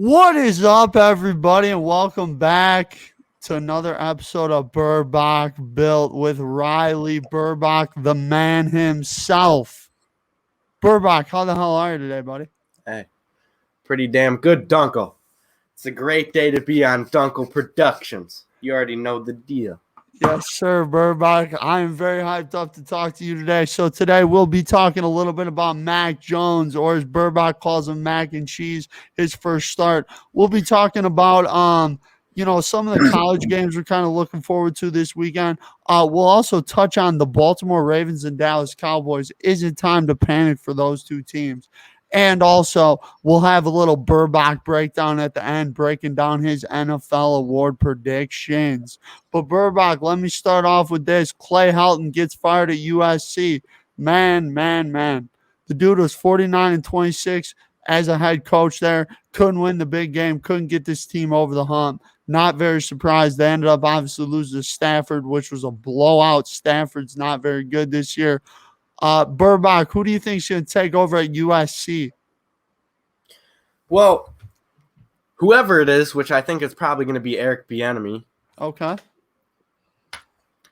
What is up, everybody, and welcome back to another episode of Burbach Built with Riley Burbach, the man himself. Burbach, how the hell are you today, buddy? Hey, pretty damn good, Duenkel. It's a great day to be on Duenkel Productions. You already know the deal. Yes, sir, Burbach. I am very hyped up to talk to you today. So today we'll be talking a little bit about Mac Jones, or as Burbach calls him, Mac and Cheese, his first start. We'll be talking about some of the college games we're kind of looking forward to this weekend. We'll also touch on the Baltimore Ravens and Dallas Cowboys. Is it time to panic for those two teams? And also, we'll have a little Burbach breakdown at the end, breaking down his NFL award predictions. But Burbach, let me start off with this. Clay Helton gets fired at USC. Man. The dude was 49-26 as a head coach there. Couldn't win the big game. Couldn't get this team over the hump. Not very surprised. They ended up obviously losing to Stafford, which was a blowout. Stafford's not very good this year. Burbach, who do you think is going to take over at USC? Well, whoever it is, which I think is probably going to be Eric Bieniemy. Okay.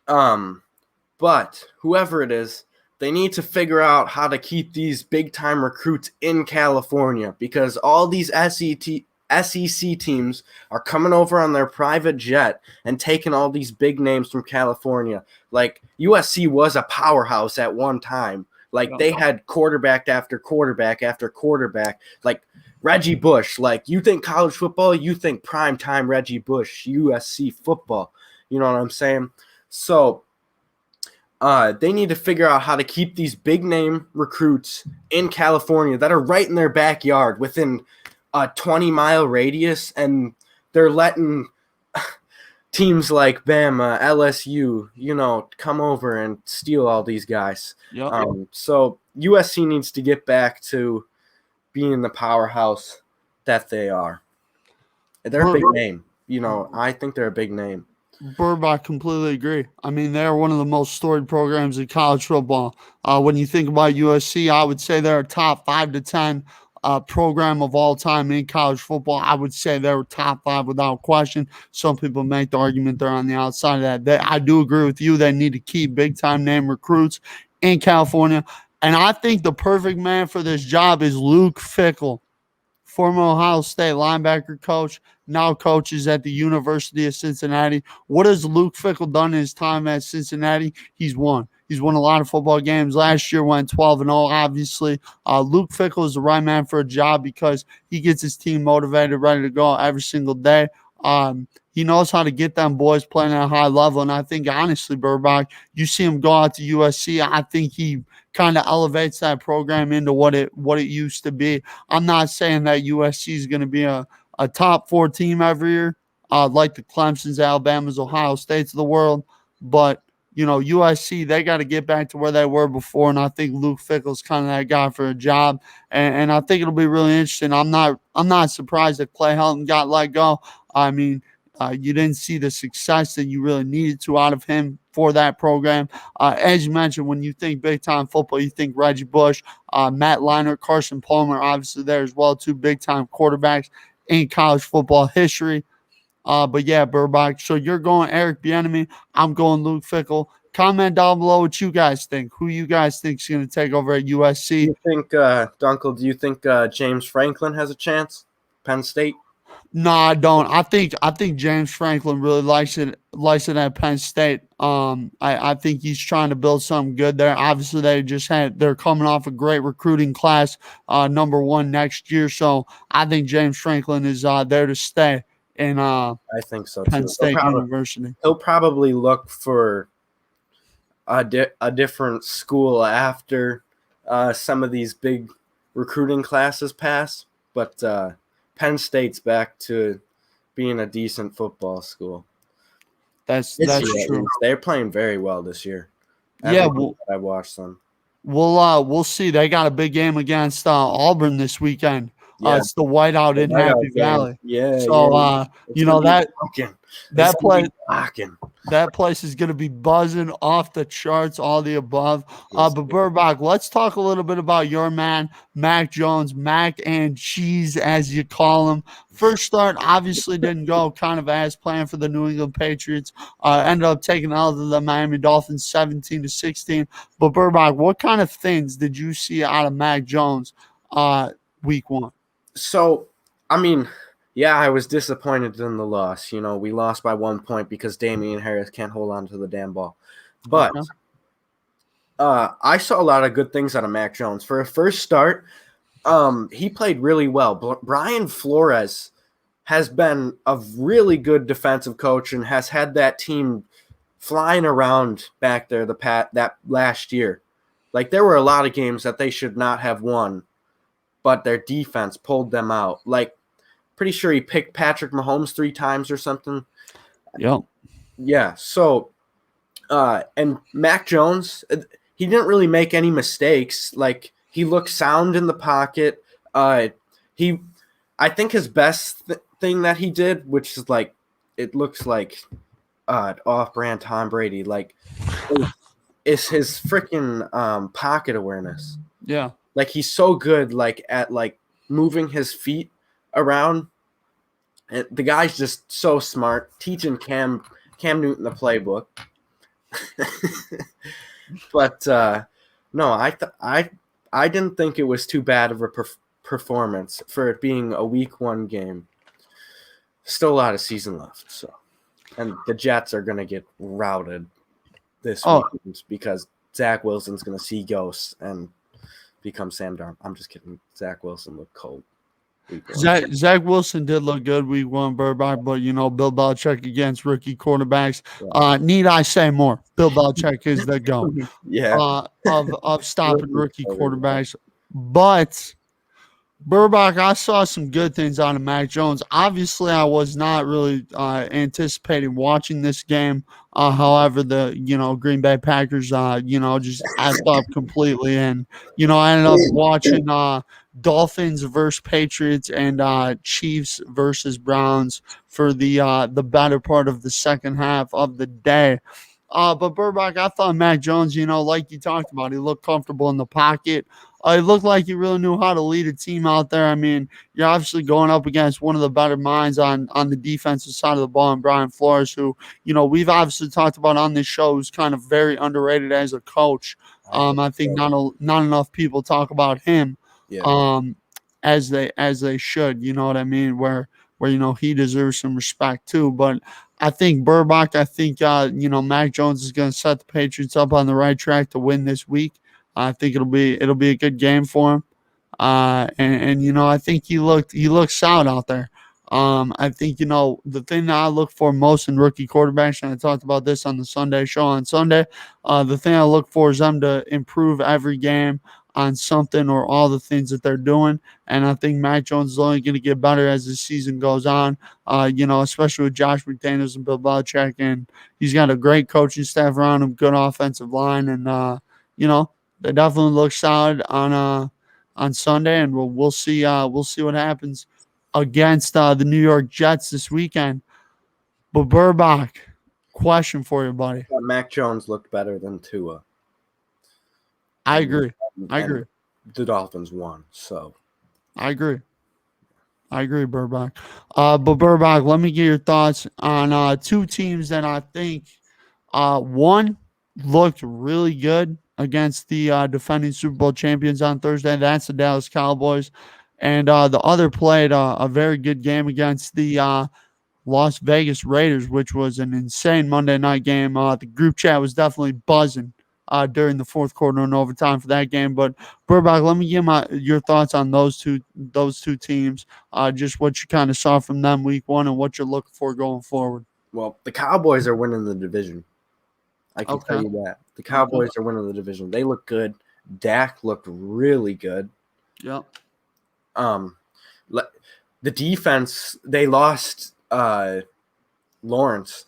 But whoever it is, they need to figure out how to keep these big-time recruits in California, because all these SEC teams are coming over on their private jet and taking all these big names from California. Like, USC was a powerhouse at one time. Like, they had quarterback after quarterback after quarterback. Like, Reggie Bush. Like, you think college football, you think primetime Reggie Bush, USC football. You know what I'm saying? So they need to figure out how to keep these big-name recruits in California that are right in their backyard within a 20-mile radius, and they're letting teams like Bama, LSU, come over and steal all these guys. Yep. So USC needs to get back to being the powerhouse that they are. They're a big name. I think they're a big name. Burbach, completely agree. I mean, they're one of the most storied programs in college football. When you think about USC, I would say they're a top 5 to 10 program of all time in college football. I would say they're top 5 without question. Some people make the argument they're on the outside of that. I do agree with you. They need to keep big-time name recruits in California. And I think the perfect man for this job is Luke Fickell, former Ohio State linebacker coach, now coaches at the University of Cincinnati. What has Luke Fickell done in his time at Cincinnati? He's won. He's won a lot of football games. Last year went 12-0, obviously. Luke Fickell is the right man for a job because he gets his team motivated, ready to go every single day. He knows how to get them boys playing at a high level. And I think, honestly, Burbach, you see him go out to USC, I think he kind of elevates that program into what it used to be. I'm not saying that USC is going to be a top 4 team every year, like the Clemsons, Alabamas, Ohio States of the world. But, USC, they got to get back to where they were before. And I think Luke Fickell's kind of that guy for a job. And I think it'll be really interesting. I'm not surprised that Clay Helton got let go. I mean, you didn't see the success that you really needed to out of him for that program. As you mentioned, when you think big-time football, you think Reggie Bush, Matt Leinart, Carson Palmer, obviously there as well, 2 big-time quarterbacks in college football history. But yeah, Burbach, so you're going Eric Bieniemy. I'm going Luke Fickell. Comment down below what you guys think. Who you guys think is going to take over at USC? Do you think, Duenkel, James Franklin has a chance? Penn State? No, I don't. I think James Franklin really likes it at Penn State. I think he's trying to build something good there. Obviously, they're coming off a great recruiting class, number 1 next year. So I think James Franklin is there to stay in I think so Penn too. State University. He'll probably look for a different school after some of these big recruiting classes pass, but Penn State's back to being a decent football school. That's true. They're playing very well this year. I watched them. We'll see. They got a big game against Auburn this weekend. Yeah, It's the whiteout the in whiteout Happy game. Valley. Yeah, So It's gonna be that rocking. It's that gonna play be rocking. that place is going to be buzzing off the charts, all the above. Yes, But Burbach, let's talk a little bit about your man, Mac Jones, Mac and Cheese, as you call him. First start obviously didn't go kind of as planned for the New England Patriots. Ended up taking out the Miami Dolphins 17-16. But Burbach, what kind of things did you see out of Mac Jones week one? So, I mean, yeah, I was disappointed in the loss. We lost by 1 point because Damian Harris can't hold on to the damn ball. But Okay. I saw a lot of good things out of Mac Jones. For a first start, he played really well. Brian Flores has been a really good defensive coach and has had that team flying around back there that last year. Like, there were a lot of games that they should not have won, but their defense pulled them out. Like, pretty sure he picked Patrick Mahomes 3 times or something. Yep. Yeah, so and Mac Jones, he didn't really make any mistakes. Like, he looked sound in the pocket. I think his best thing that he did, which is like, it looks like off-brand Tom Brady, like, is his freaking pocket awareness. Yeah. Like, he's so good, like, at like moving his feet around. And the guy's just so smart, teaching Cam Newton the playbook. But no, I didn't think it was too bad of a performance for it being a week 1 game. Still a lot of season left, so, and the Jets are gonna get routed this weekend because Zach Wilson's gonna see ghosts and become Sam Darnold. I'm just kidding. Zach Wilson looked cold. Zach Wilson did look good week one, Burbach, but Bill Belichick against rookie quarterbacks. Yeah. Need I say more? Bill Belichick is the GOAT Yeah. of stopping rookie quarterbacks. But Burbach, I saw some good things out of Mac Jones. Obviously, I was not really anticipating watching this game. However, the Green Bay Packers just asked up completely, and I ended up watching Dolphins versus Patriots and Chiefs versus Browns for the better part of the second half of the day. But Burbach, I thought Mac Jones, like you talked about, he looked comfortable in the pocket. It looked like he really knew how to lead a team out there. I mean, you're obviously going up against one of the better minds on the defensive side of the ball, and Brian Flores, who we've obviously talked about on this show, who's kind of very underrated as a coach. I think not enough people talk about him, as they should. You know what I mean? Where he deserves some respect too. But I think Burbach, Mac Jones is going to set the Patriots up on the right track to win this week. I think it'll be a good game for him. And I think he looked solid out there. I think the thing that I look for most in rookie quarterbacks, and I talked about this on the Sunday show on Sunday. The thing I look for is them to improve every game on something or all the things that they're doing. And I think Mac Jones is only going to get better as the season goes on. Especially with Josh McDaniels and Bill Belichick, and he's got a great coaching staff around him, good offensive line, and they definitely look solid on Sunday, and we'll see what happens against the New York Jets this weekend. But Burbach, question for you, buddy. Mac Jones looked better than Tua. I agree. The Dolphins won, so I agree, Burbach. But Burbach, let me get your thoughts on 2 teams that I think one looked really good against the defending Super Bowl champions on Thursday. That's the Dallas Cowboys. And the other played a very good game against the Las Vegas Raiders, which was an insane Monday night game. The group chat was definitely buzzing during the fourth quarter and overtime for that game. But Burbach, let me get your thoughts on those two teams, just what you kind of saw from them week one and what you're looking for going forward. Well, the Cowboys are winning the division. I can tell you that. The Cowboys are winning the division. They look good. Dak looked really good. Yep. The defense, they lost Lawrence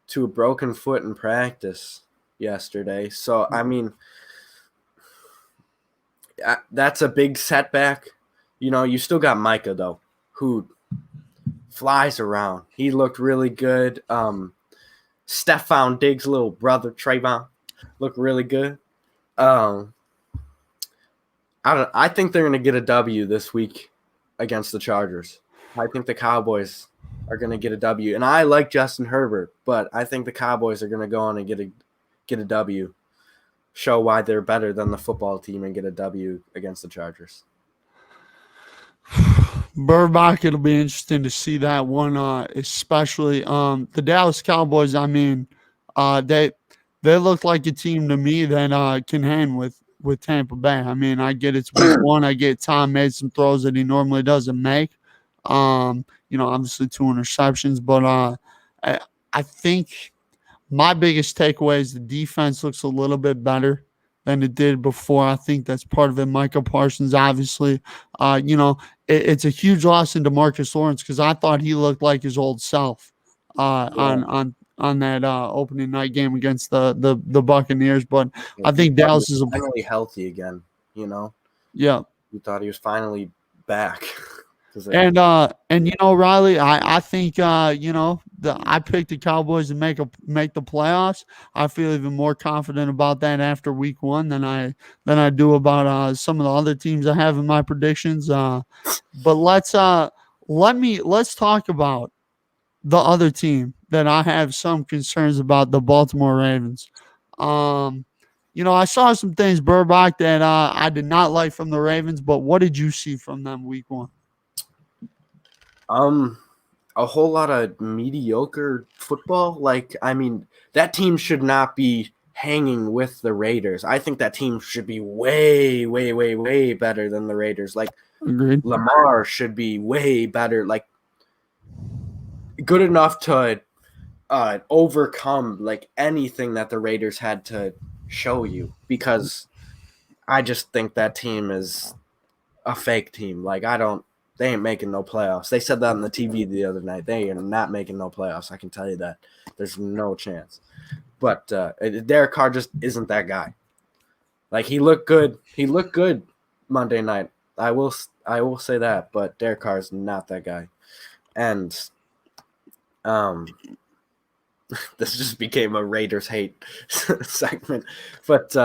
to a broken foot in practice yesterday. So, I mean, that's a big setback. You still got Micah though, who flies around. He looked really good. Stephon Diggs' little brother Trayvon looked really good. I think they're going to get a W this week against the Chargers. I think the Cowboys are going to get a W. And I like Justin Herbert, but I think the Cowboys are going to go on and get a W, show why they're better than the football team, and get a W against the Chargers. Burbach, it'll be interesting to see that one, especially the Dallas Cowboys. I mean, they look like a team to me that can hang with Tampa Bay. I mean, I get it's week one. I get Tom made some throws that he normally doesn't make. Obviously 2 interceptions, but I think my biggest takeaway is the defense looks a little bit better than it did before. I think that's part of it. Micah Parsons, obviously, it's a huge loss in DeMarcus Lawrence because I thought he looked like his old self on that opening night game against the Buccaneers. But I think Dallas is finally healthy again. Yeah, we thought he was finally back. And Riley, I think I picked the Cowboys to make the playoffs. I feel even more confident about that after week one than I do about some of the other teams I have in my predictions. But let's talk about the other team that I have some concerns about, the Baltimore Ravens. I saw some things, Burbach, that I did not like from the Ravens, but what did you see from them week one? A whole lot of mediocre football. That team should not be hanging with the Raiders. I think that team should be way, way, way, way better than the Raiders. Agreed. Lamar should be way better, good enough to overcome anything that the Raiders had to show you, because I just think that team is a fake team. They ain't making no playoffs. They said that on the TV the other night. They are not making no playoffs. I can tell you that. There's no chance. But Derek Carr just isn't that guy. He looked good. He looked good Monday night. I will say that. But Derek Carr is not that guy. And this just became a Raiders hate segment. But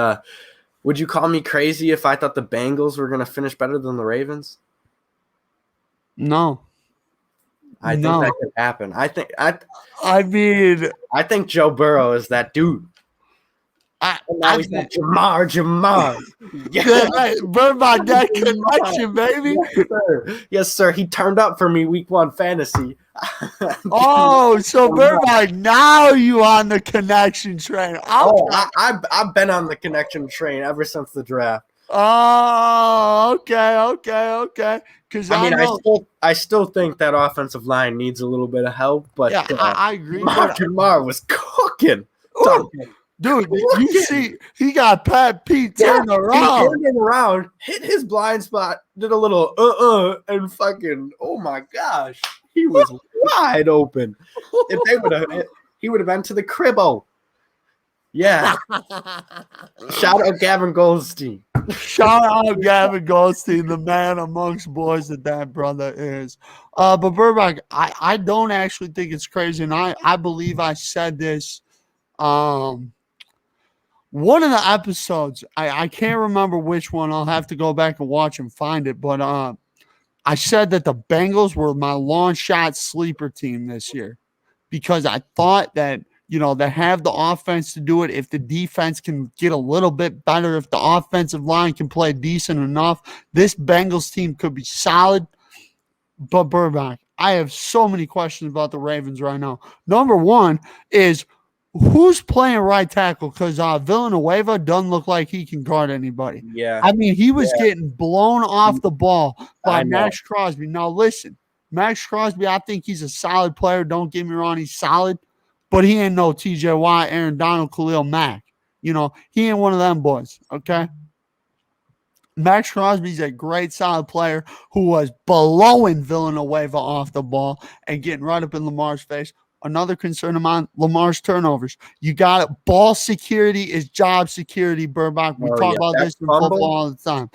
would you call me crazy if I thought the Bengals were going to finish better than the Ravens? No. I think that could happen. I think Joe Burrow is that dude. He's that Jamar. Yeah, Burbach, that connection, baby. Yes, sir. He turned up for me week one fantasy. So Burbach, now you on the connection train. I've been on the connection train ever since the draft. Oh, okay. Because I still think that offensive line needs a little bit of help, but yeah, I agree. Jamar was cooking. Dude, you see, he got Pat Pete turned around. He turned him around, hit his blind spot, did a little and fucking, oh my gosh, he was wide open. If they would have, he would have been to the cribbo. Yeah. Shout out Gavin Goldstein. Shout out Gavin Goldstein, the man amongst boys that brother is. But Burbach, I don't actually think it's crazy, and I believe I said this one of the episodes. I can't remember which one. I'll have to go back and watch and find it. But I said that the Bengals were my long shot sleeper team this year because I thought that they have the offense to do it. If the defense can get a little bit better, if the offensive line can play decent enough, this Bengals team could be solid. But Burbach, I have so many questions about the Ravens right now. Number one is who's playing right tackle? Because Villanueva doesn't look like he can guard anybody. Yeah. I mean, he was getting blown off the ball by Max Crosby. Now, listen, Max Crosby, I think he's a solid player. Don't get me wrong, he's solid. But he ain't no T.J. Watt, Aaron Donald, Khalil Mack. He ain't one of them boys, okay? Max Crosby's a great, solid player who was blowing Villanueva off the ball and getting right up in Lamar's face. Another concern of mine, Lamar's turnovers. You got it. Ball security is job security, Burbach. We talk about this in football all the time.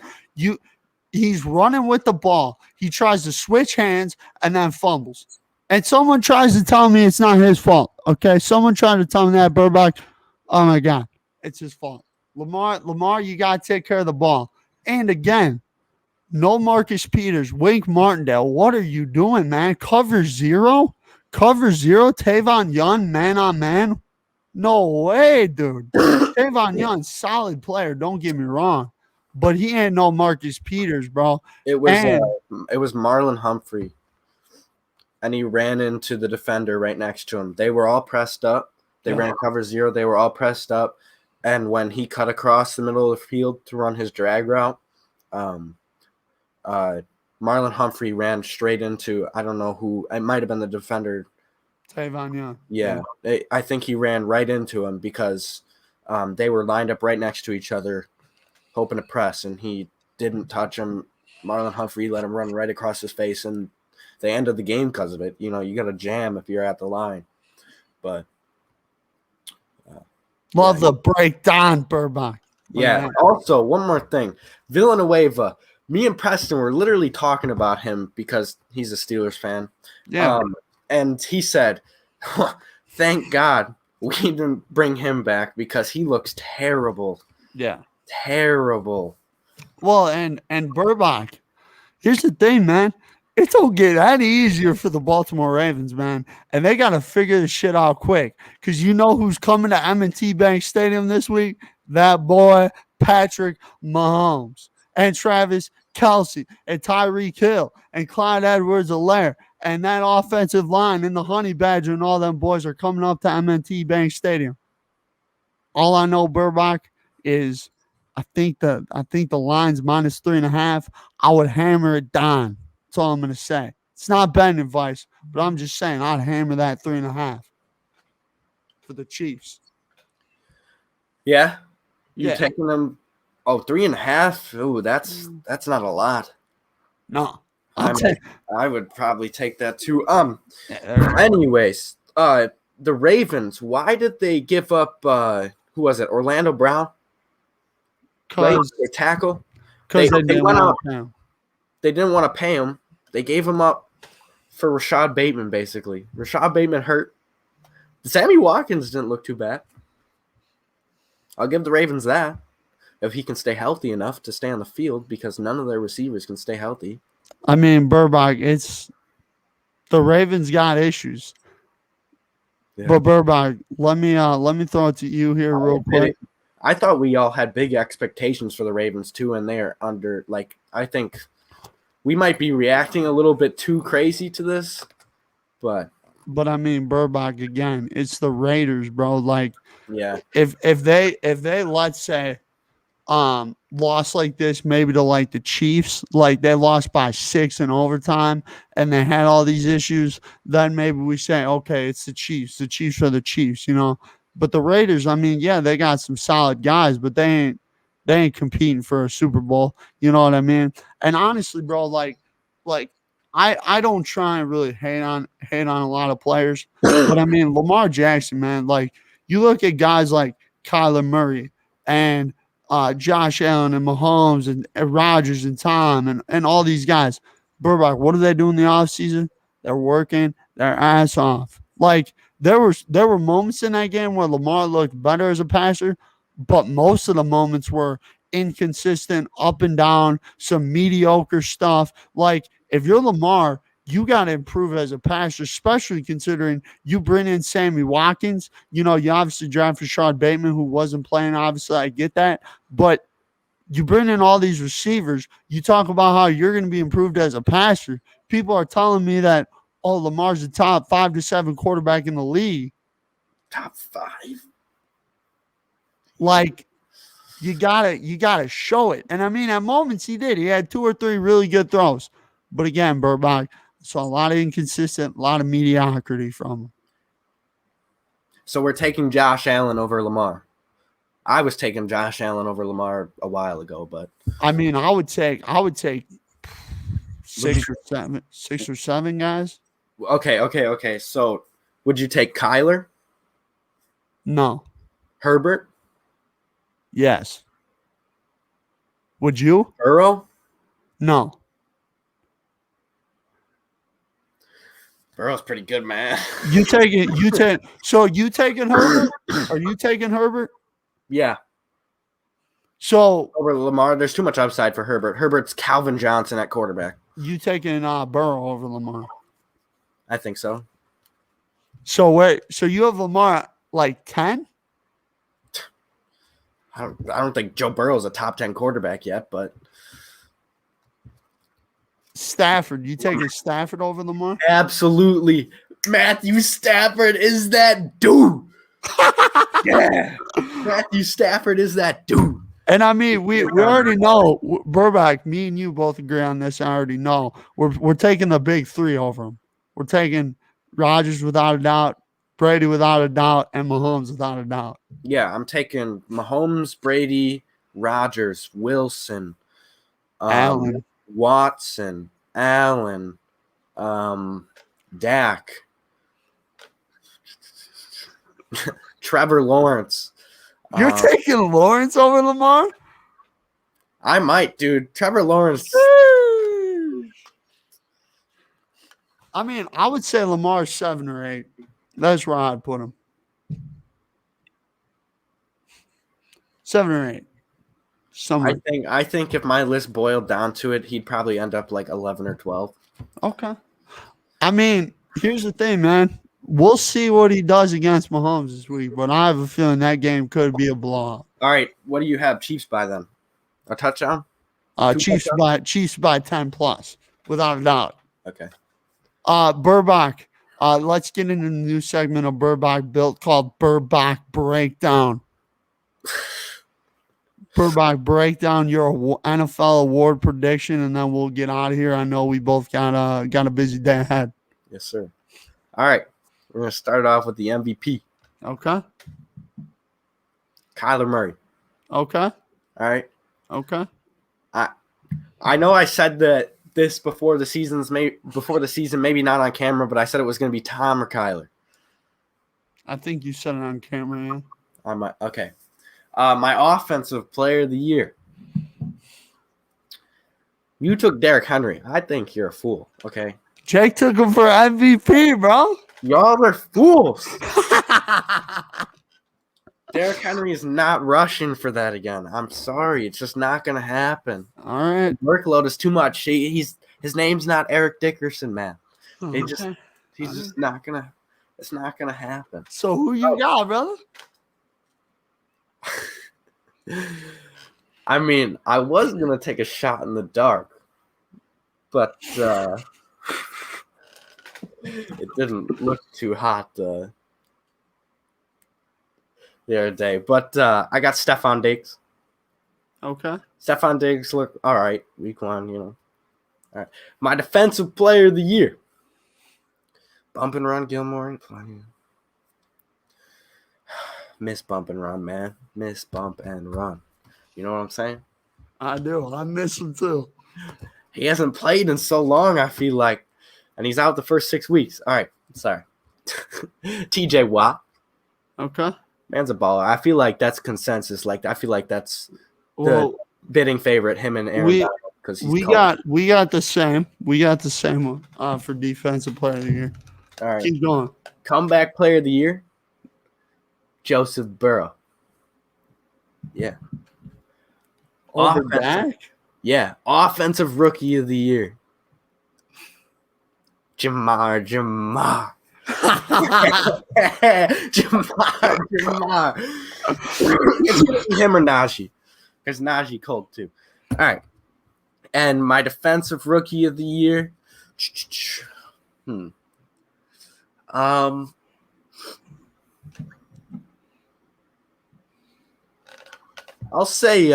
He's running with the ball. He tries to switch hands and then fumbles. And someone tries to tell me it's not his fault. Okay, someone tried to tell me that, Burbach. Oh my God, it's his fault. Lamar, you gotta take care of the ball. And again, no Marcus Peters, Wink Martindale. What are you doing, man? Cover zero, Tavon Young, man on man. No way, dude. Tavon Young, solid player. Don't get me wrong, but he ain't no Marcus Peters, bro. It was And Marlon Humphrey, and he ran into the defender right next to him. They were all pressed up. They ran cover zero. They were all pressed up, and when he cut across the middle of the field to run his drag route, Marlon Humphrey ran straight into, I don't know who. It might have been the defender. Tavon Young. Yeah. I think he ran right into him because they were lined up right next to each other, hoping to press, and he didn't touch him. Marlon Humphrey let him run right across his face, and they ended the game because of it. You know, you got to jam if you're at the line. But love the breakdown, Burbach. Yeah. Also, one more thing. Villanueva. Me and Preston were literally talking about him because he's a Steelers fan. Yeah. And he said, thank God we didn't bring him back because he looks terrible. Yeah. Terrible. Well, and Burbach, here's the thing, man. It don't get any easier for the Baltimore Ravens, man. And they got to figure this shit out quick. Because you know who's coming to M&T Bank Stadium this week? That boy, Patrick Mahomes. And Travis Kelce. And Tyreek Hill. And Clyde Edwards-Helaire. And that offensive line and the Honey Badger and all them boys are coming up to M&T Bank Stadium. All I know, Burbach, is I think the line's minus 3.5. I would hammer it down. That's all I'm going to say. It's not betting advice, but I'm just saying I'd hammer that 3.5 for the Chiefs. Yeah? You taking them? Oh, 3.5? Oh, that's not a lot. No. I would probably take that too. Anyways, the Ravens, why did they give up who was it? Orlando Brown? Because their tackle? They went out. They didn't want to pay him. They gave him up for Rashad Bateman, basically. Rashad Bateman hurt. Sammy Watkins didn't look too bad. I'll give the Ravens that. If he can stay healthy enough to stay on the field, because none of their receivers can stay healthy. I mean, Burbach, it's the Ravens got issues. Yeah. But Burbach, let me throw it to you here real quick. I thought we all had big expectations for the Ravens too, and they're under. Like, I think we might be reacting a little bit too crazy to this, but I mean, Burbach, again, it's the Raiders, bro. Like, yeah, if they let's say lost like this, maybe to like the Chiefs, like they lost by 6 in overtime and they had all these issues, then maybe we say, okay, it's the Chiefs. The Chiefs are the Chiefs, you know. But the Raiders, I mean, yeah, they got some solid guys, but they ain't competing for a Super Bowl. You know what I mean? And honestly, bro, like I don't try and really hate on a lot of players, but I mean, Lamar Jackson, man, like you look at guys like Kyler Murray and Josh Allen and Mahomes and Rodgers and Tom and all these guys. Burbach, what do they do in the offseason? They're working their ass off. Like there were moments in that game where Lamar looked better as a passer, but most of the moments were inconsistent, up and down, some mediocre stuff. Like if you're Lamar, you got to improve as a passer, especially considering you bring in Sammy Watkins. You know, you obviously drafted Rashad Bateman, who wasn't playing. Obviously, I get that. But you bring in all these receivers. You talk about how you're going to be improved as a passer. People are telling me that, oh, Lamar's the top 5 to 7 quarterback in the league. Top 5? Like, you gotta show it. And I mean, at moments he did. He had 2 or 3 really good throws. But again, Burbach, saw a lot of inconsistent, a lot of mediocrity from him. So we're taking Josh Allen over Lamar. I was taking Josh Allen over Lamar a while ago, but I mean, I would take 6 or 7 guys. Okay. So would you take Kyler? No. Herbert? Yes. Would you? Burrow? No. Burrow's pretty good, man. So you taking Herbert? Are you taking Herbert? Yeah. So Over Lamar, there's too much upside for Herbert. Herbert's Calvin Johnson at quarterback. you taking Burrow over Lamar? I think so. So wait, so you have Lamar at like 10? I don't think Joe Burrow's a top 10 quarterback yet, but Stafford, you taking Stafford over Lamar? absolutely. Matthew Stafford is that dude. Yeah. Matthew Stafford is that dude. And I mean, we already know, Burbach, me and you both agree on this. I already know. We're taking the big three over him. We're taking Rodgers without a doubt, Brady without a doubt, and Mahomes without a doubt. Yeah, I'm taking Mahomes, Brady, Rodgers, Wilson, Allen. Watson, Allen, Dak, Trevor Lawrence. You're taking Lawrence over Lamar? I might, dude. Trevor Lawrence. I mean, I would say Lamar's 7 or 8. That's where I'd put him. 7 or 8. Somewhere. I think if my list boiled down to it, he'd probably end up like 11 or 12. Okay. I mean, here's the thing, man. We'll see what he does against Mahomes this week, but I have a feeling that game could be a blowout. All right, what do you have Chiefs by then? A touchdown? Chiefs by 10 plus, without a doubt. Okay. Burbach. Let's get into the new segment of Burbach built called Burbach Breakdown. Burbach, break down your NFL award prediction, and then we'll get out of here. I know we both got a busy day ahead. Yes, sir. All right. We're going to start off with the MVP. Okay. Kyler Murray. Okay. All right. Okay. I know I said that this before the season, maybe not on camera, but I said it was going to be Tom or Kyler. I think you said it on camera, yeah. Okay. My offensive player of the year. You took Derrick Henry. I think you're a fool. Okay. Jake took him for MVP, bro. Y'all are fools. Derrick Henry is not rushing for that again. I'm sorry. It's just not going to happen. All right. The workload is too much. His name's not Eric Dickerson, man. He's just not going to – it's not going to happen. So who you got, brother? I mean, I was going to take a shot in the dark, but it didn't look too hot the other day. But I got Stephon Diggs. Okay. Stephon Diggs looked all right week 1, you know. All right. My defensive player of the year. Bump and run, Gilmore. Miss bump and run, man. Miss bump and run. You know what I'm saying? I do. I miss him too. He hasn't played in so long, I feel like. And he's out the first 6 weeks. All right. Sorry. TJ Watt. Okay. Man's a baller. I feel like that's consensus. Like, I feel like that's the bidding favorite, him and Aaron Donald. Because we got the same. We got the same one for defensive player of the year. All right. Keep going. Comeback player of the year. Joseph Burrow. Yeah. Over Dak? Yeah. Offensive rookie of the year. Jamar. Jamar. It's going to be him or Najee. Because Najee cold too. All right. And my defensive rookie of the year. I'll say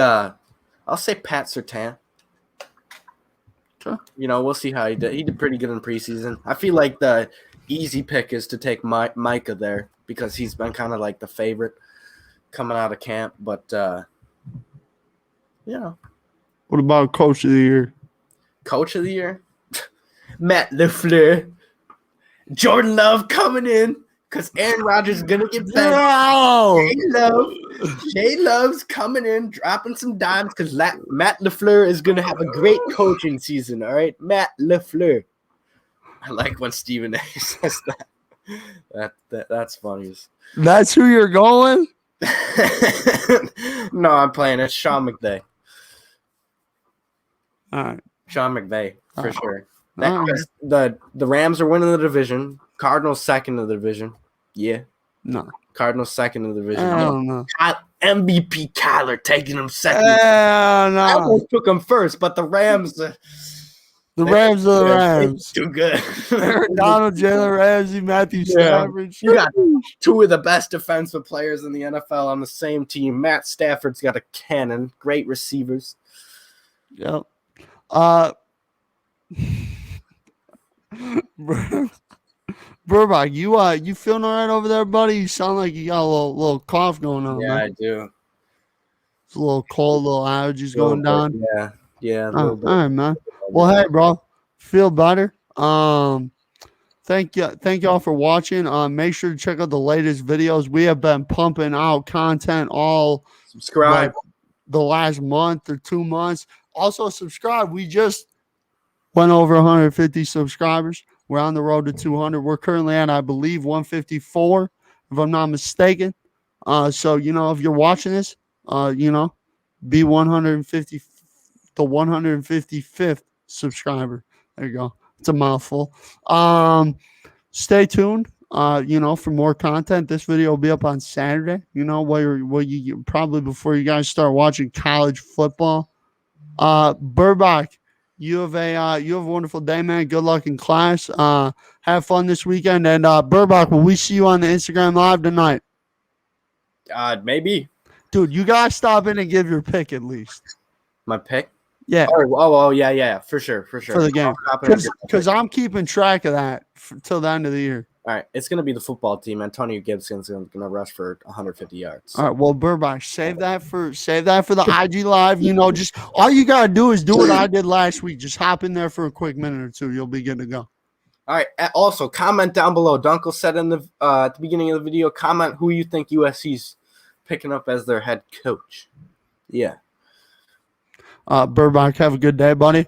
Pat Surtain. Okay. You know, we'll see how he did. He did pretty good in preseason. I feel like the easy pick is to take Micah there because he's been kind of like the favorite coming out of camp. But, you know. What about coach of the year? Coach of the year? Matt LaFleur. Jordan Love coming in. because Aaron Rodgers is gonna get benched. No. Jay Love's coming in, dropping some dimes because Matt LaFleur is gonna have a great coaching season. All right, Matt LaFleur. I like when Stephen A says that. That's funny. That's who you're going? No, I'm playing. It's Sean McVay. All right. Sean McVay for sure. All right. The Rams are winning the division. Cardinals second in the division. Yeah. No. Cardinals second in the division. I don't know. MVP Kyler taking him second. No. I almost took him first, but the Rams. The Rams are the Rams. Too good. Aaron Donald, Jalen Ramsey, Matthew Stafford. You got two of the best defensive players in the NFL on the same team. Matt Stafford's got a cannon. Great receivers. Yep. Burbach, you feeling all right over there, buddy? You sound like you got a little cough going on. Yeah, man. I do. It's a little cold, little allergies going down. Yeah. All right, man. Well, hey, bro, feel better. Thank y'all for watching. Make sure to check out the latest videos. We have been pumping out content all subscribe the last month or 2 months. Also, subscribe. We just went over 150 subscribers. We're on the road to 200. We're currently at, I believe, 154, if I'm not mistaken. So, if you're watching this, be 150, the 155th subscriber. There you go. It's a mouthful. Stay tuned, for more content. This video will be up on Saturday, where you probably before you guys start watching college football. Burbach, you have a wonderful day, man. Good luck in class. Have fun this weekend. And Burbach, will we see you on the Instagram Live tonight? Maybe. Dude, you gotta stop in and give your pick at least. My pick? Yeah. Oh, yeah, for sure. For the game. Because I'm keeping track of that till the end of the year. All right, it's going to be the football team. Antonio Gibson's going to rush for 150 yards. All right, well, Burbach, save that for the IG Live. Just all you got to do is do what I did last week. Just hop in there for a quick minute or two. You'll be good to go. All right, also, comment down below. Duenkel said in the at the beginning of the video, comment who you think USC's picking up as their head coach. Yeah. Burbach, have a good day, buddy.